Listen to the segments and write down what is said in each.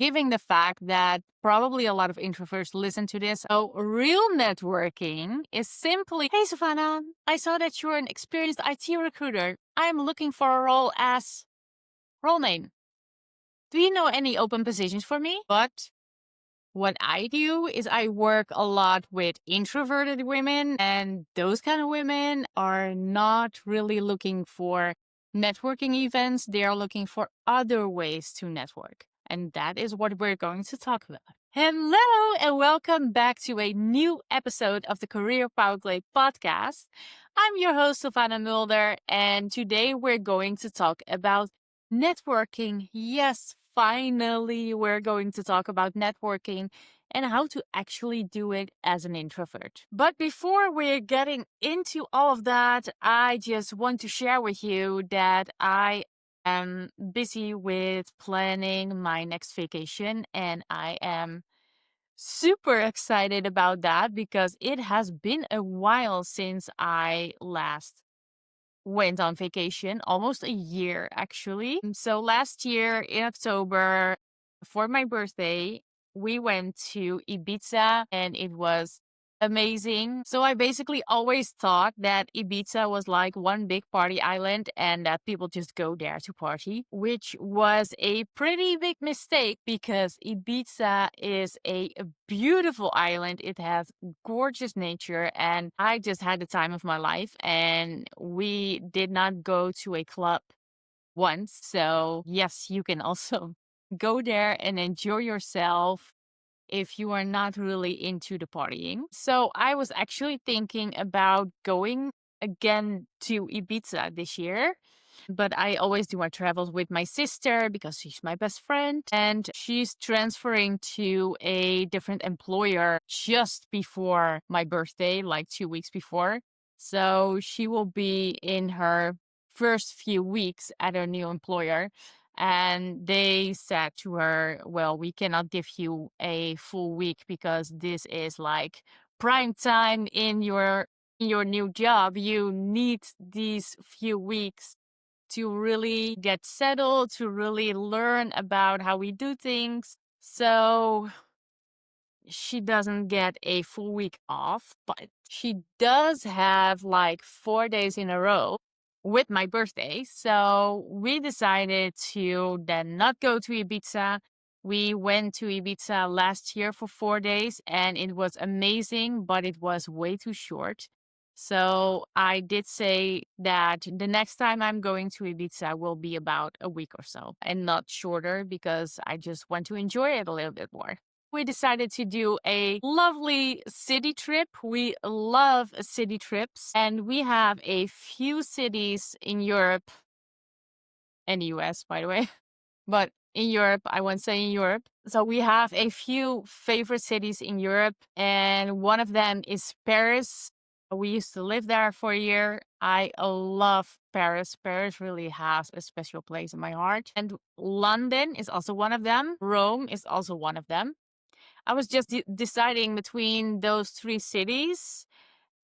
Given the fact that probably a lot of introverts listen to this. So real networking is simply, hey, Savannah, I saw that you're an experienced IT recruiter. I'm looking for a role as role name. Do you know any open positions for me? But what I do is I work a lot with introverted women, and those kind of women are not really looking for networking events. They are looking for other ways to network. And that is what we're going to talk about. Hello, and welcome back to a new episode of the Career Powerplay podcast. I'm your host, Savannah Mulder, and today we're going to talk about networking. Yes, finally, we're going to talk about networking and how to actually do it as an introvert. But before we're getting into all of that, I just want to share with you that I am busy with planning my next vacation, and I am super excited about that because it has been a while since I last went on vacation, almost a year actually. So last year in October for my birthday, we went to Ibiza and it was amazing. So I basically always thought that Ibiza was like one big party island and that people just go there to party, which was a pretty big mistake because Ibiza is a beautiful island. It has gorgeous nature and I just had the time of my life, and we did not go to a club once. So yes, you can also go there and enjoy yourself if you are not really into the partying. So I was actually thinking about going again to Ibiza this year. But I always do my travels with my sister because she's my best friend and she's transferring to a different employer just before my birthday, like 2 weeks before. So she will be in her first few weeks at her new employer. And they said to her, well, we cannot give you a full week because this is like prime time in your new job. You need these few weeks to really get settled, to really learn about how we do things. So she doesn't get a full week off, but she does have like 4 days in a row with my birthday. So we decided to then not go to Ibiza. We went to Ibiza last year for 4 days and it was amazing, but it was way too short. So I did say that the next time I'm going to Ibiza will be about a week or so and not shorter because I just want to enjoy it a little bit more. We decided to do a lovely city trip. We love city trips, and we have a few cities in Europe and US, by the way. But in Europe, I won't say in Europe. So we have a few favorite cities in Europe, and one of them is Paris. We used to live there for a year. I love Paris. Paris really has a special place in my heart. And London is also one of them. Rome is also one of them. I was just deciding between those three cities.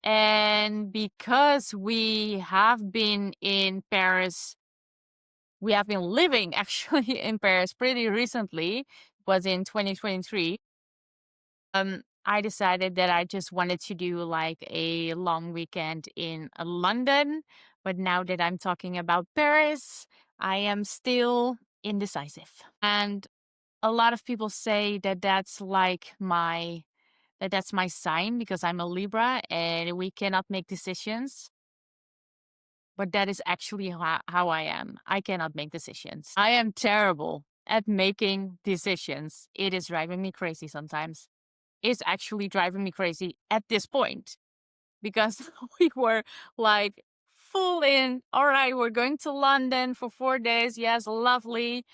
And because we have been in Paris, we have been living actually in Paris pretty recently, was in 2023. I decided that I just wanted to do like a long weekend in London. But now that I'm talking about Paris, I am still indecisive. And a lot of people say that that's my sign because I'm a Libra and we cannot make decisions. But that is actually how I am. I cannot make decisions. I am terrible at making decisions. It is driving me crazy sometimes. It's actually driving me crazy at this point because we were like full in. All right, we're going to London for 4 days. Yes, lovely.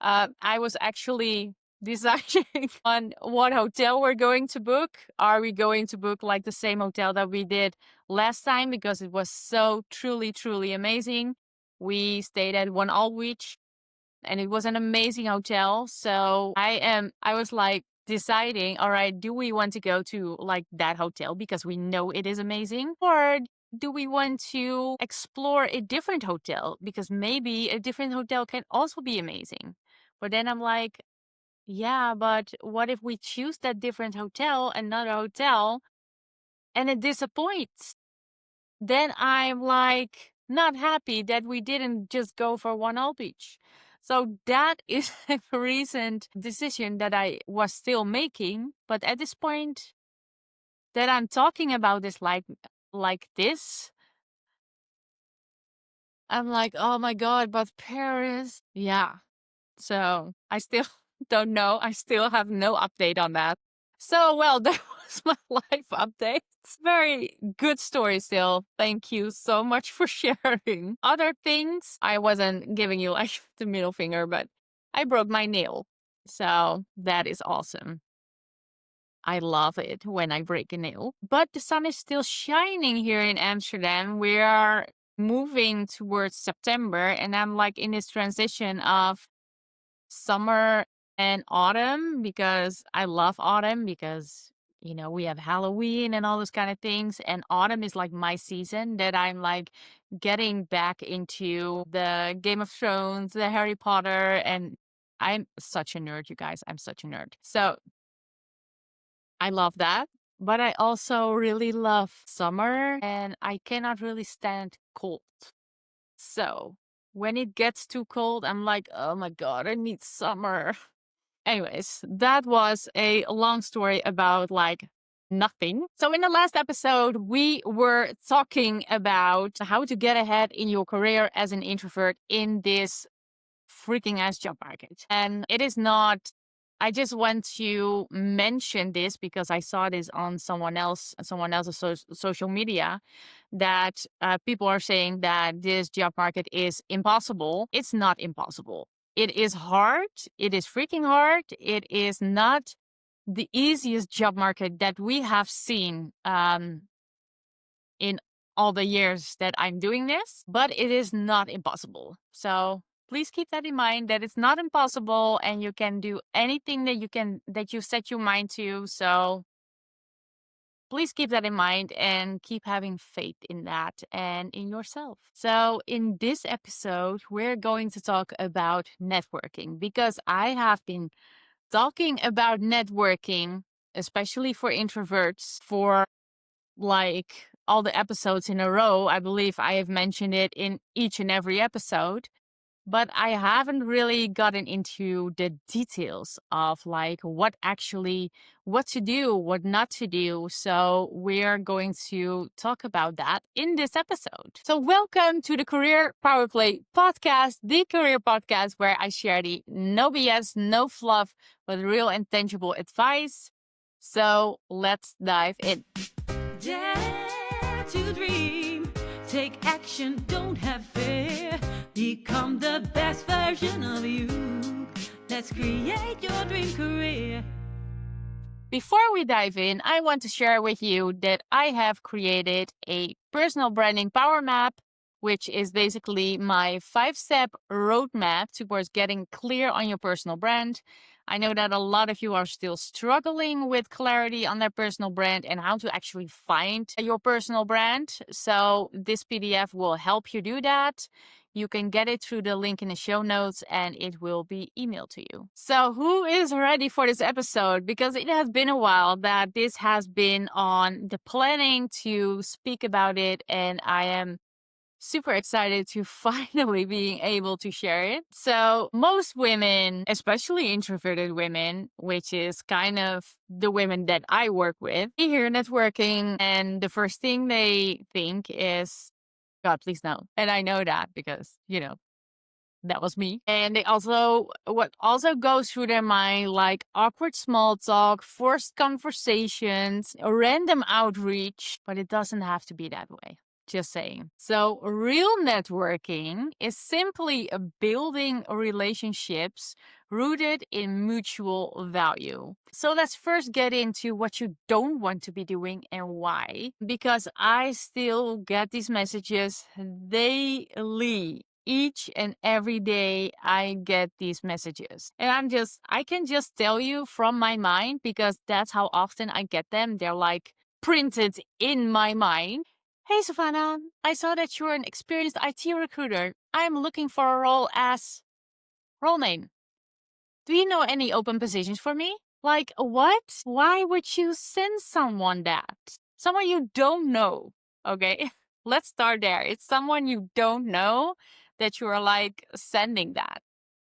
I was actually deciding on what hotel we're going to book. Are we going to book like the same hotel that we did last time because it was so truly, truly amazing? We stayed at One Aldwych and it was an amazing hotel. So I was like deciding, all right, do we want to go to like that hotel because we know it is amazing? Or do we want to explore a different hotel because maybe a different hotel can also be amazing? But then I'm like, yeah, but what if we choose that different hotel, another hotel, and it disappoints? Then I'm like not happy that we didn't just go for one all beach. So that is a recent decision that I was still making. But at this point that I'm talking about this like this, I'm like, oh my God, but Paris. Yeah. So I still don't know. I still have no update on that. So, well, that was my life update. It's very good story still. Thank you so much for sharing. Other things, I wasn't giving you like the middle finger, but I broke my nail. So that is awesome. I love it when I break a nail. But the sun is still shining here in Amsterdam. We are moving towards September, and I'm like in this transition of summer and autumn because I love autumn because we have Halloween and all those kind of things, and autumn is like my season that I'm like getting back into the Game of Thrones, the Harry Potter, and I'm such a nerd, you guys. I'm such a nerd. So I love that. But I also really love summer and I cannot really stand cold. So when it gets too cold, I'm like, oh my God, I need summer. Anyways, that was a long story about like nothing. So in the last episode, we were talking about how to get ahead in your career as an introvert in this freaking ass job market. And it is not, I just want to mention this because I saw this on someone else's social media that people are saying that this job market is impossible. It's not impossible. It is hard. It is freaking hard. It is not the easiest job market that we have seen in all the years that I'm doing this, but it is not impossible. So please keep that in mind that it's not impossible and you can do anything that you set your mind to. So please keep that in mind and keep having faith in that and in yourself. So in this episode, we're going to talk about networking because I have been talking about networking, especially for introverts, for like all the episodes in a row. I believe I have mentioned it in each and every episode, but I haven't really gotten into the details of like what to do, what not to do. So we're going to talk about that in this episode. So welcome to the Career Power Play podcast, the career podcast where I share the no BS, no fluff, but real and tangible advice. So let's dive in. Dare to dream, take action, don't have fear. Become the best version of you. Let's create your dream career. Before we dive in, I want to share with you that I have created a personal branding power map, which is basically my 5-step roadmap towards getting clear on your personal brand. I know that a lot of you are still struggling with clarity on their personal brand and how to actually find your personal brand. So this PDF will help you do that. You can get it through the link in the show notes and it will be emailed to you. So who is ready for this episode? Because it has been a while that this has been on the planning to speak about it, and I am super excited to finally being able to share it. So most women, especially introverted women, which is kind of the women that I work with, they hear networking and the first thing they think is, God, please no. And I know that because, that was me. And they also, what also goes through their mind, like awkward small talk, forced conversations, random outreach, but it doesn't have to be that way. Just saying. So, real networking is simply building relationships rooted in mutual value. So, let's first get into what you don't want to be doing and why. Because I still get these messages daily. Each and every day, I get these messages. And I can just tell you from my mind because that's how often I get them. They're like printed in my mind. Hey, Savannah, I saw that you're an experienced IT recruiter. I'm looking for a role as role name. Do you know any open positions for me? Like, what? Why would you send someone that? Someone you don't know. Okay. Let's start there. It's someone you don't know that you are like sending that.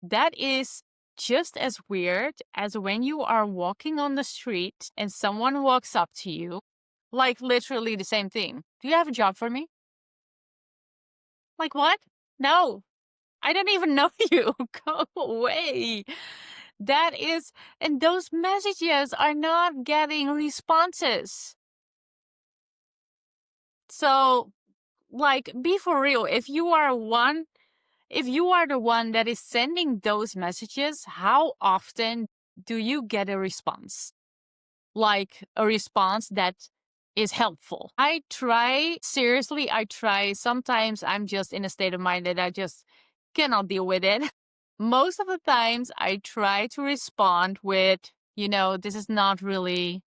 That is just as weird as when you are walking on the street and someone walks up to you, like literally the same thing. Do you have a job for me? Like, what? No, I don't even know you. Go away. That is, and those messages are not getting responses. So, like, be for real. If you are the one that is sending those messages, how often do you get a response? Like a response that is helpful. Seriously, I try. Sometimes I'm just in a state of mind that I just cannot deal with it. Most of the times I try to respond with, this is not really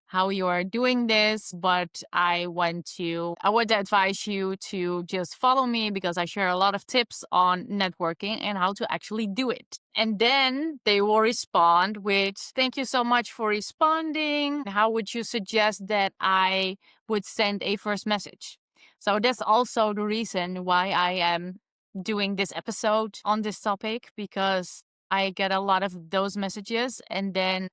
how you are doing this, but I would advise you to just follow me because I share a lot of tips on networking and how to actually do it. And then they will respond with, thank you so much for responding. How would you suggest that I would send a first message? So that's also the reason why I am doing this episode on this topic, because I get a lot of those messages, and then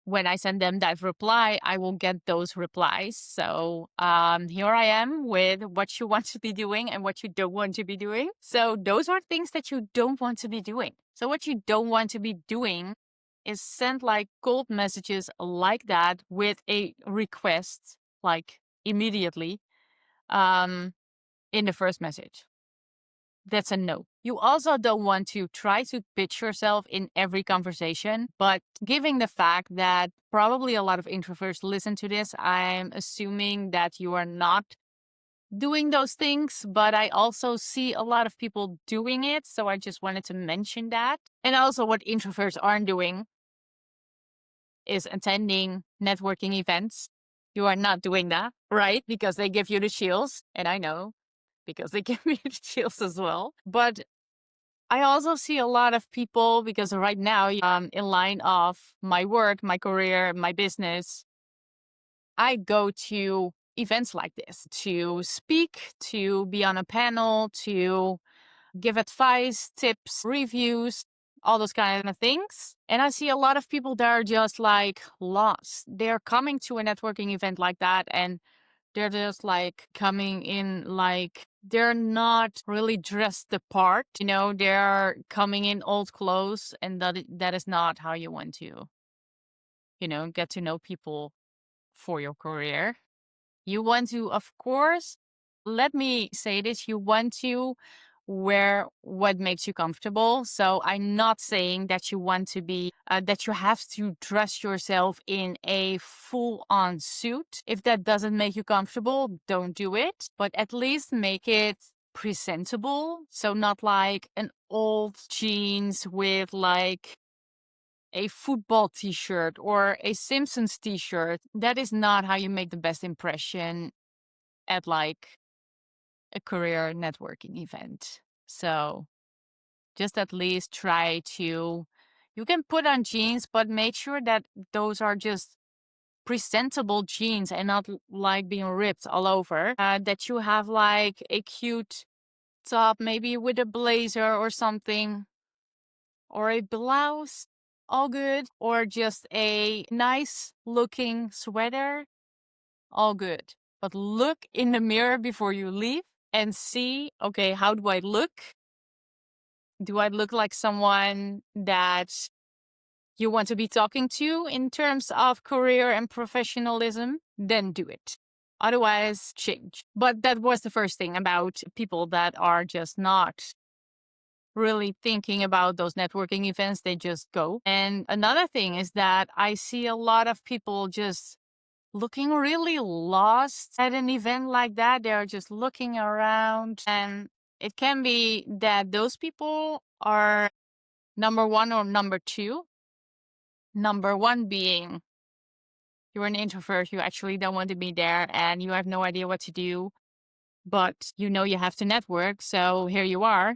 when I send them that reply, I will get those replies. So here I am with what you want to be doing and what you don't want to be doing. So those are things that you don't want to be doing. So what you don't want to be doing is send like cold messages like that with a request, like immediately in the first message. That's a no. You also don't want to try to pitch yourself in every conversation, but given the fact that probably a lot of introverts listen to this, I'm assuming that you are not doing those things, but I also see a lot of people doing it. So I just wanted to mention that. And also, what introverts aren't doing is attending networking events. You are not doing that, right? Because they give you the chills. And I know because they give me the chills as well. But I also see a lot of people, because right now, in line of my work, my career, my business, I go to events like this to speak, to be on a panel, to give advice, tips, reviews, all those kind of things. And I see a lot of people that are just like lost. They're coming to a networking event like that, and they're just like coming in like they're not really dressed the part. They're coming in old clothes, and that is not how you want to, get to know people for your career. You want to, of course, let me say this, you want to wear what makes you comfortable. So I'm not saying that you want to that you have to dress yourself in a full on suit. If that doesn't make you comfortable, don't do it, but at least make it presentable. So not like an old jeans with like a football t-shirt or a Simpsons t-shirt. That is not how you make the best impression at like a career networking event. So just at least try to, you can put on jeans, but make sure that those are just presentable jeans and not like being ripped all over. That you have like a cute top, maybe with a blazer or something, or a blouse, all good, or just a nice looking sweater, all good. But look in the mirror before you leave and see, okay, how do I look? Do I look like someone that you want to be talking to in terms of career and professionalism? Then do it. Otherwise, change. But that was the first thing about people that are just not really thinking about those networking events. They just go. And another thing is that I see a lot of people just looking really lost at an event like that. They're just looking around, and it can be that those people are number one or number two. Number one being you're an introvert, you actually don't want to be there, and you have no idea what to do, but you have to network, so here you are.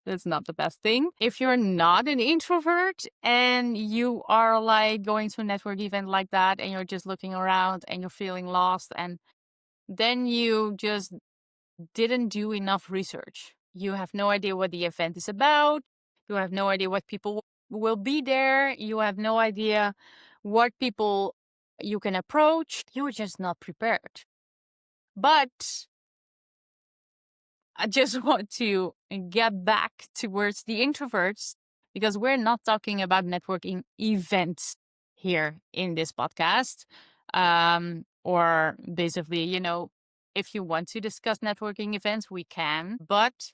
That's not the best thing. If you're not an introvert and you are like going to a network event like that and you're just looking around and you're feeling lost, and then you just didn't do enough research. You have no idea what the event is about. You have no idea what people will be there. You have no idea what people you can approach. You are just not prepared. But I just want to get back towards the introverts because we're not talking about networking events here in this podcast. Or basically, if you want to discuss networking events, we can. But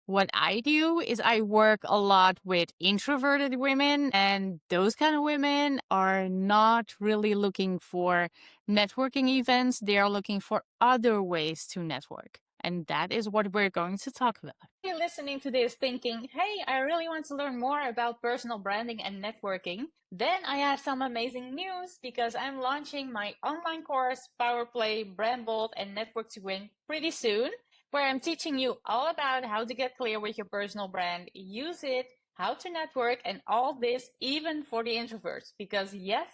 what I do is I work a lot with introverted women, and those kind of women are not really looking for networking events. They are looking for other ways to network. And that is what we're going to talk about. You're listening to this thinking, hey, I really want to learn more about personal branding and networking. Then I have some amazing news because I'm launching my online course, Power Play, Brand Bold, and Network to Win pretty soon, where I'm teaching you all about how to get clear with your personal brand, use it, how to network, and all this even for the introverts. Because yes,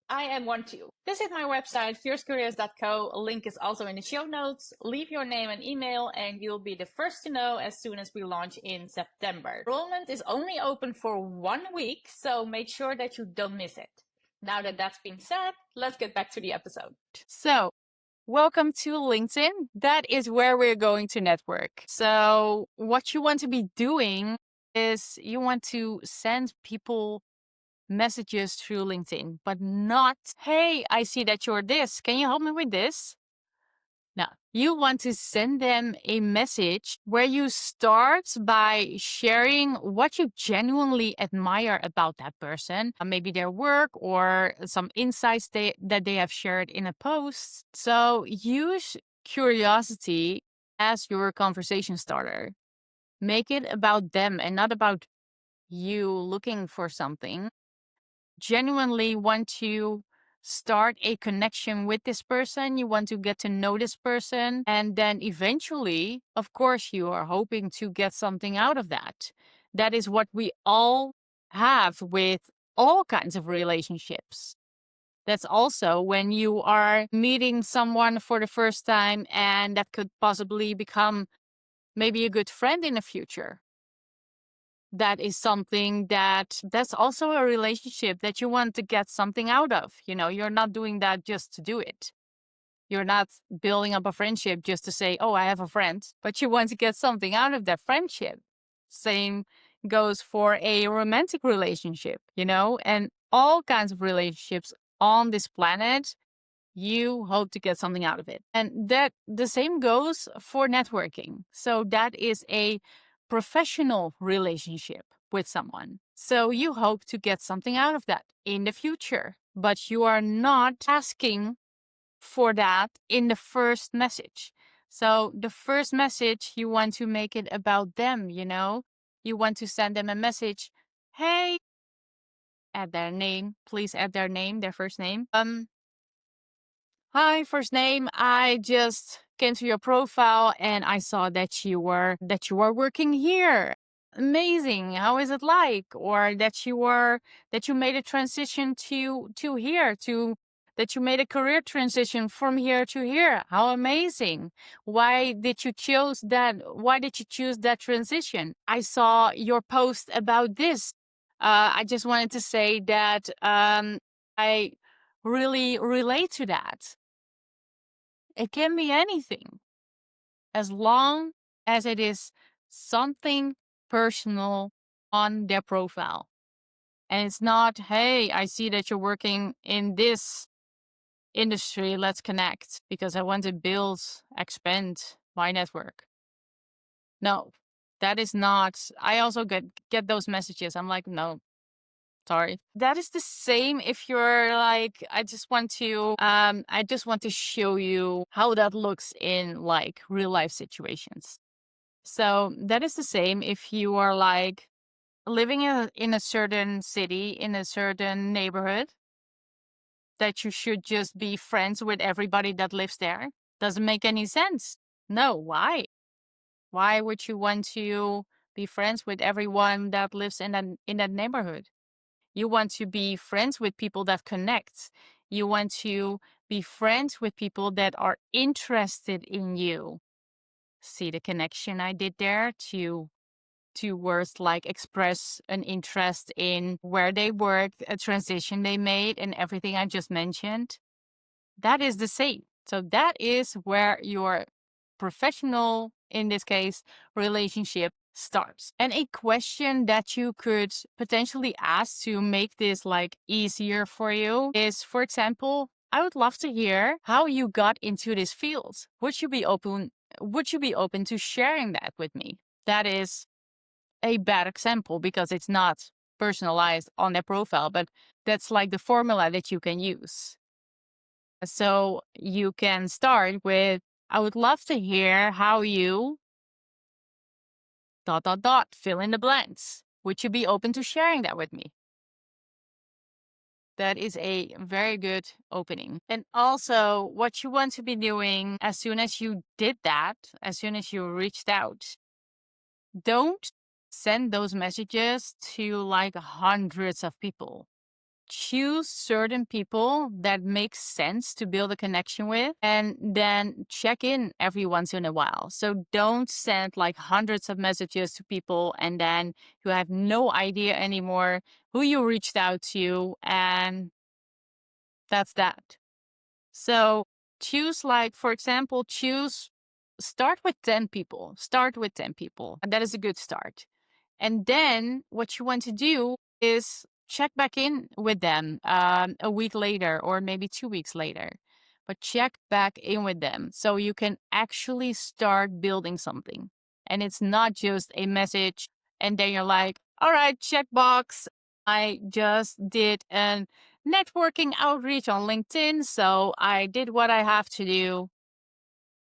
I am one too. Visit my website, fiercecareers.co. A link is also in the show notes. Leave your name and email, and you'll be the first to know as soon as we launch in September. Enrollment is only open for 1 week, so make sure that you don't miss it. Now that that's been said, let's get back to the episode. So, welcome to LinkedIn. That is where we're going to network. So, what you want to be doing is you want to send people messages through LinkedIn, but not, hey, I see that you're this. Can you help me with this? No, you want to send them a message where you start by sharing what you genuinely admire about that person, maybe their work or some insights that they have shared in a post. So use curiosity as your conversation starter. Make it about them and not about you looking for something. Genuinely want to start a connection with this person. You want to get to know this person. And then eventually, of course, you are hoping to get something out of that. That is what we all have with all kinds of relationships. That's also when you are meeting someone for the first time and that could possibly become maybe a good friend in the future. That is something that's also a relationship that you want to get something out of. You're not doing that just to do it. You're not building up a friendship just to say, oh, I have a friend, but you want to get something out of that friendship. Same goes for a romantic relationship, and all kinds of relationships on this planet. You hope to get something out of it. And that the same goes for networking. So that is a professional relationship with someone. So you hope to get something out of that in the future, but you are not asking for that in the first message. So the first message, you want to make it about them, You want to send them a message, hey, add their name, please add their name, their first name. Hi, first name. I just came to your profile and I saw that you were working here. Amazing. How is it like? Or that you made a transition to here, that you made a career transition from here to here. How amazing. Why did you choose that transition? I saw your post about this. I just wanted to say that I really relate to that. It can be anything, as long as it is something personal on their profile. And it's not, hey, I see that you're working in this industry, let's connect because I want to expand my network. No, that is not. I also get those messages. I'm like, no, sorry. That is the same if you're like, I just want to show you how that looks in like real life situations. So that is the same if you are like living in a certain city, in a certain neighborhood, that you should just be friends with everybody that lives there. Doesn't make any sense. No, why? Why would you want to be friends with everyone that lives in that neighborhood. You want to be friends with people that connect. You want to be friends with people that are interested in you. See the connection I did there to two words like express an interest in where they work, a transition they made, and everything I just mentioned. That is the same. So that is where your professional, in this case, relationship starts. And a question that you could potentially ask to make this like easier for you is, for example, I would love to hear how you got into this field. Would you be open to sharing that with me? That is a bad example because it's not personalized on their profile, but that's like the formula that you can use. So you can start with, I would love to hear how you ... fill in the blanks. Would you be open to sharing that with me? That is a very good opening. And also, what you want to be doing as soon as you did that, as soon as you reached out, don't send those messages to like hundreds of people. Choose certain people that make sense to build a connection with and then check in every once in a while. So don't send like hundreds of messages to people and then you have no idea anymore who you reached out to, and that's that. So choose, like, for example, start with 10 people. Start with 10 people. And that is a good start. And then what you want to do is check back in with them a week later or maybe 2 weeks later. But check back in with them so you can actually start building something. And it's not just a message and then you're like, all right, checkbox. I just did a networking outreach on LinkedIn. So I did what I have to do.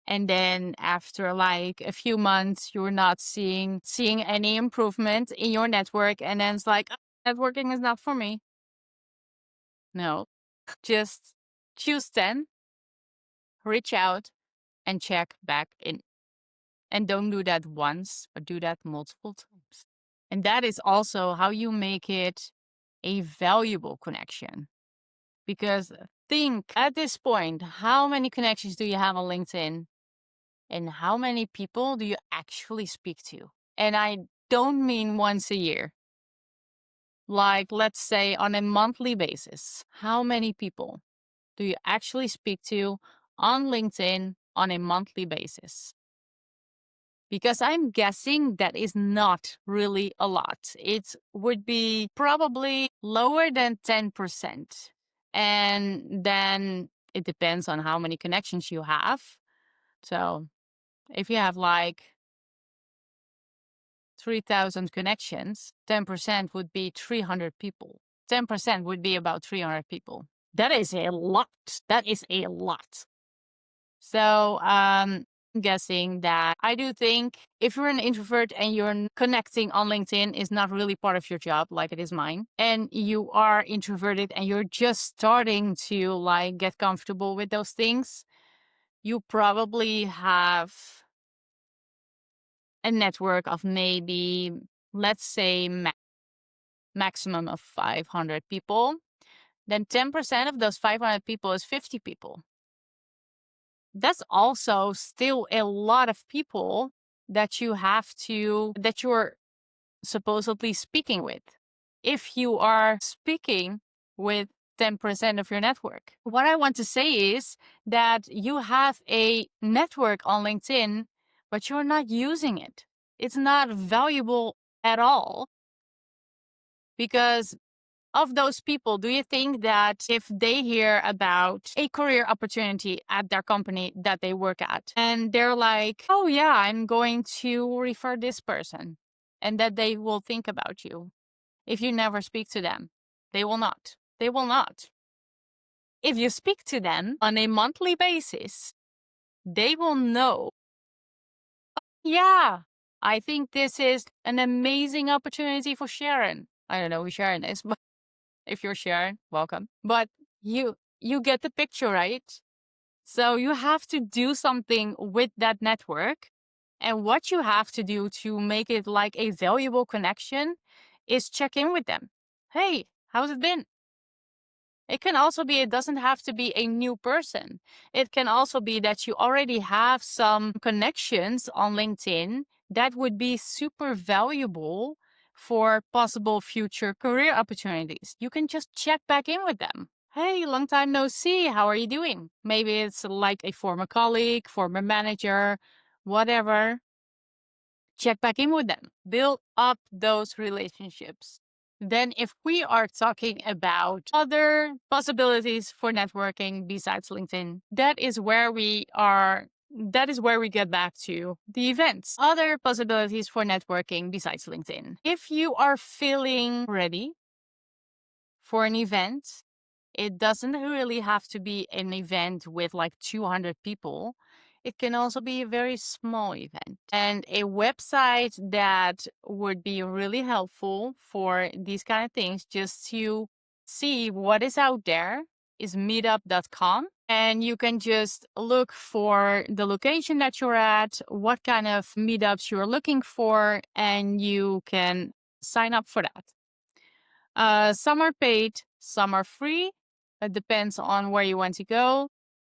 And then after like a few months, you're not seeing any improvement in your network. And then it's like, "Oh, networking is not for me." No, just choose 10, reach out and check back in. And don't do that once, but do that multiple times. And that is also how you make it a valuable connection. Because think at this point, how many connections do you have on LinkedIn? And how many people do you actually speak to? And I don't mean once a year. Like, let's say on a monthly basis, how many people do you actually speak to on LinkedIn on a monthly basis? Because I'm guessing that is not really a lot. It would be probably lower than 10%. And then it depends on how many connections you have. So if you have like 3,000 connections, 10% would be 300 people. 10% would be about 300 people. That is a lot. That is a lot. So I'm guessing that I do think if you're an introvert and you're connecting on LinkedIn is not really part of your job like it is mine, and you are introverted and you're just starting to like get comfortable with those things, you probably have a network of maybe, let's say, maximum of 500 people, then 10% of those 500 people is 50 people. That's also still a lot of people that you're supposedly speaking with. If you are speaking with 10% of your network. What I want to say is that you have a network on LinkedIn, but you're not using it. It's not valuable at all. Because of those people, do you think that if they hear about a career opportunity at their company that they work at and they're like, oh yeah, I'm going to refer this person, and that they will think about you if you never speak to them? They will not. They will not. If you speak to them on a monthly basis, they will know, yeah, I think this is an amazing opportunity for Sharon. I don't know who Sharon is, but if you're Sharon, welcome. But you get the picture, right? So you have to do something with that network And what you have to do to make it like a valuable connection is check in with them. Hey, how's it been? It can also be, it doesn't have to be a new person. It can also be that you already have some connections on LinkedIn that would be super valuable for possible future career opportunities. You can just check back in with them. Hey, long time no see. How are you doing? Maybe it's like a former colleague, former manager, whatever. Check back in with them, build up those relationships. Then, if we are talking about other possibilities for networking besides LinkedIn, that is where we are. That is where we get back to the events. Other possibilities for networking besides LinkedIn. If you are feeling ready for an event, it doesn't really have to be an event with like 200 people. It can also be a very small event. And a website that would be really helpful for these kind of things, just to see what is out there, is meetup.com. And you can just look for the location that you're at, what kind of meetups you're looking for, and you can sign up for that. Some are paid, some are free. It depends on where you want to go.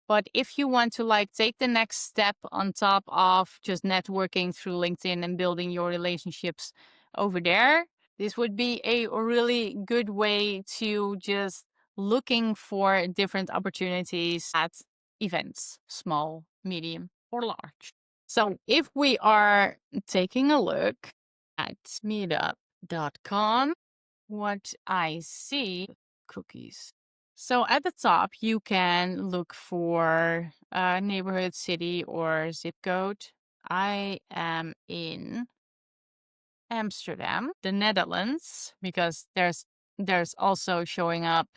But if you want to like take the next step on top of just networking through LinkedIn and building your relationships over there, this would be a really good way to just looking for different opportunities at events, small, medium, or large. So if we are taking a look at meetup.com, what I see, cookies. So at the top, you can look for a neighborhood, city, or zip code. I am in Amsterdam, the Netherlands, because there's also showing up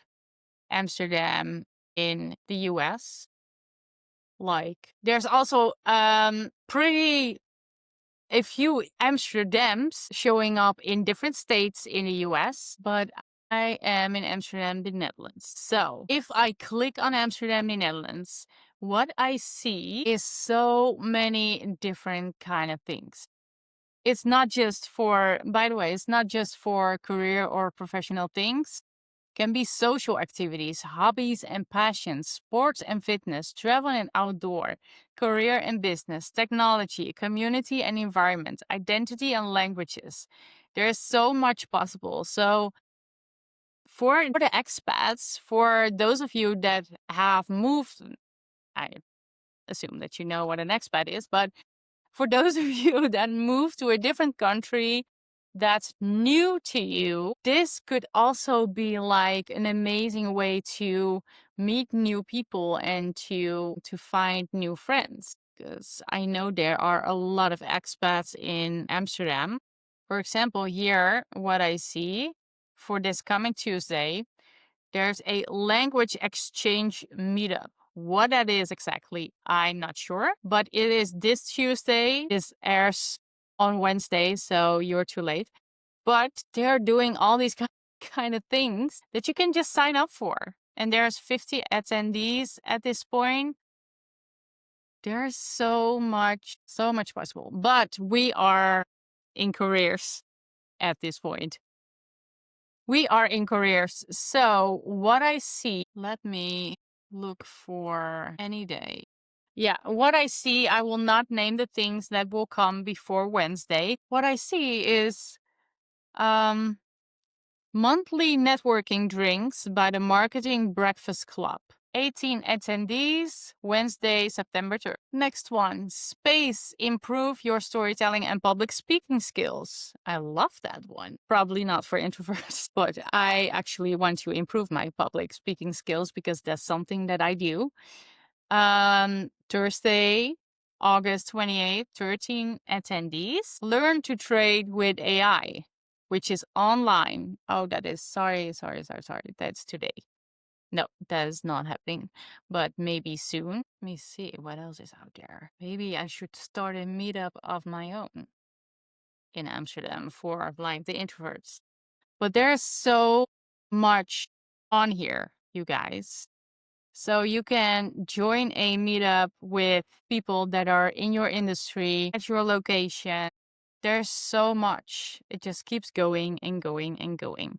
Amsterdam in the US. Like there's also pretty a few Amsterdams showing up in different states in the US, but I am in Amsterdam, the Netherlands. So if I click on Amsterdam, the Netherlands, what I see is so many different kind of things. It's not just for, by the way, it's not just for career or professional things. Can be social activities, hobbies and passions, sports and fitness, travel and outdoor, career and business, technology, community and environment, identity and languages. There is so much possible. So for the expats, for those of you that have moved, I assume that you know what an expat is, but for those of you that move to a different country that's new to you, this could also be like an amazing way to meet new people and to find new friends. Because I know there are a lot of expats in Amsterdam. For example, here, what I see for this coming Tuesday, there's a language exchange meetup. What that is exactly, I'm not sure, but it is this Tuesday. This airs on Wednesday, so you're too late. But they're doing all these kind of things that you can just sign up for. And there's 50 attendees at this point. There's so much possible. But we are in careers at this point. We are in careers. So what I see, let me look for any day. Yeah, what I see, I will not name the things that will come before Wednesday. What I see is monthly networking drinks by the Marketing Breakfast Club. 18 attendees, Wednesday, September 3rd. Next one, space, improve your storytelling and public speaking skills. I love that one. Probably not for introverts, but I actually want to improve my public speaking skills because that's something that I do. Thursday, August 28th, 13 attendees. Learn to trade with AI, which is online. Oh, that is, sorry. That's today. No, that is not happening, but maybe soon. Let me see what else is out there. Maybe I should start a meetup of my own in Amsterdam for like the introverts. But there's so much on here, you guys. So you can join a meetup with people that are in your industry at your location. There's so much. It just keeps going and going and going.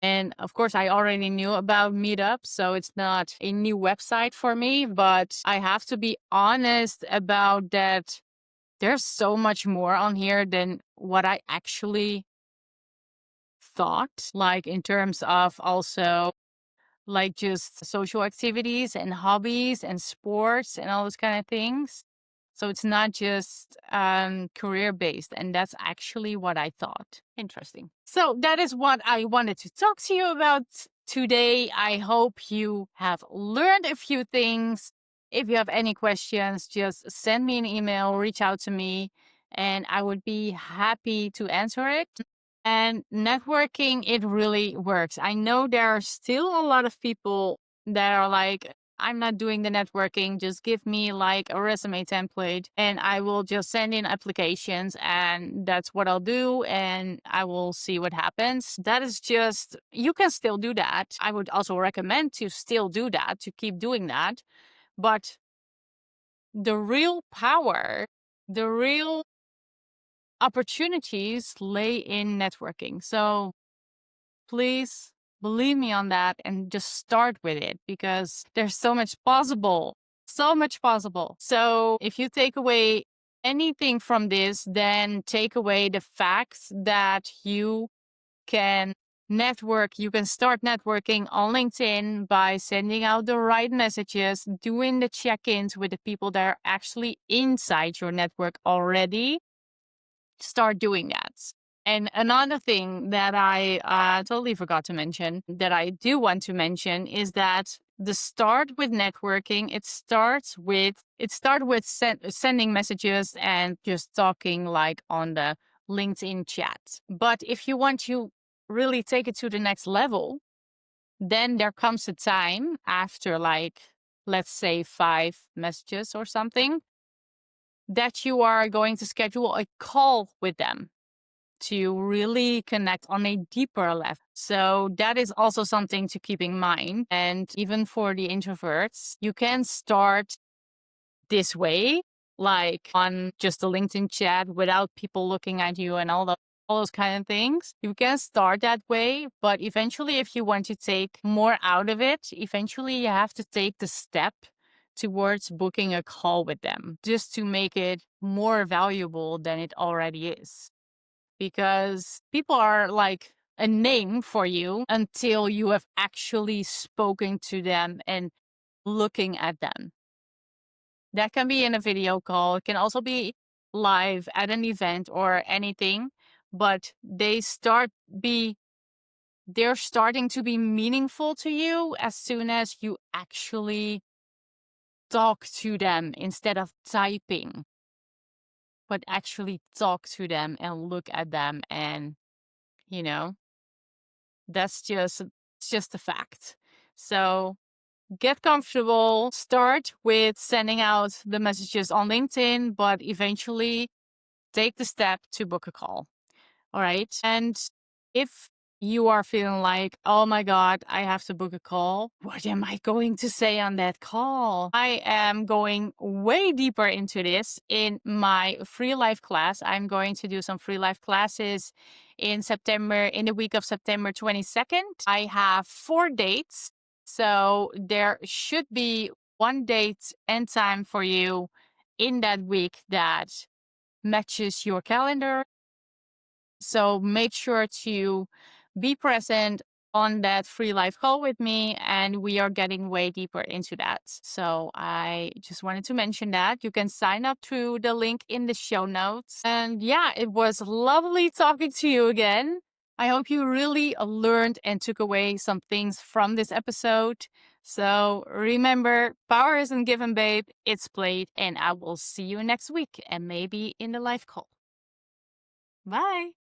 And of course, I already knew about meetups, so it's not a new website for me, but I have to be honest about that. There's so much more on here than what I actually thought, like in terms of also like just social activities and hobbies and sports and all those kind of things. So it's not just career based. And that's actually what I thought. Interesting. So that is what I wanted to talk to you about today. I hope you have learned a few things. If you have any questions, just send me an email, reach out to me, and I would be happy to answer it. And networking, it really works. I know there are still a lot of people that are like, I'm not doing the networking. Just give me like a resume template and I will just send in applications and that's what I'll do. And I will see what happens. That is just, you can still do that. I would also recommend to still do that, to keep doing that. But the real power, the real opportunities lay in networking. So please believe me on that and just start with it because there's so much possible. So much possible. So if you take away anything from this, then take away the fact that you can network. You can start networking on LinkedIn by sending out the right messages, doing the check ins with the people that are actually inside your network already. Start doing that. And another thing that I totally forgot to mention that I do want to mention is that the start with networking, it starts with sending messages and just talking like on the LinkedIn chat. But if you want to really take it to the next level, then there comes a time after like, let's say 5 messages or something, that you are going to schedule a call with them to really connect on a deeper level. So that is also something to keep in mind. And even for the introverts, you can start this way, like on just a LinkedIn chat without people looking at you and all those kind of things. You can start that way, but eventually if you want to take more out of it, eventually you have to take the step towards booking a call with them just to make it more valuable than it already is. Because people are like a name for you until you have actually spoken to them and looking at them. That can be in a video call. It can also be live at an event or anything, but they're starting to be meaningful to you as soon as you actually talk to them instead of typing, but actually talk to them and look at them and, you know, it's just a fact. So get comfortable, start with sending out the messages on LinkedIn, but eventually take the step to book a call. All right. And if you are feeling like, oh my God, I have to book a call, what am I going to say on that call? I am going way deeper into this in my free life class. I'm going to do some free life classes in September, in the week of September 22nd. I have 4 dates. So there should be one date and time for you in that week that matches your calendar. So make sure to be present on that free live call with me, and we are getting way deeper into that. So I just wanted to mention that you can sign up through the link in the show notes. And yeah, it was lovely talking to you again. I hope you really learned and took away some things from this episode. So remember, power isn't given, babe, it's played. And I will see you next week and maybe in the live call. Bye.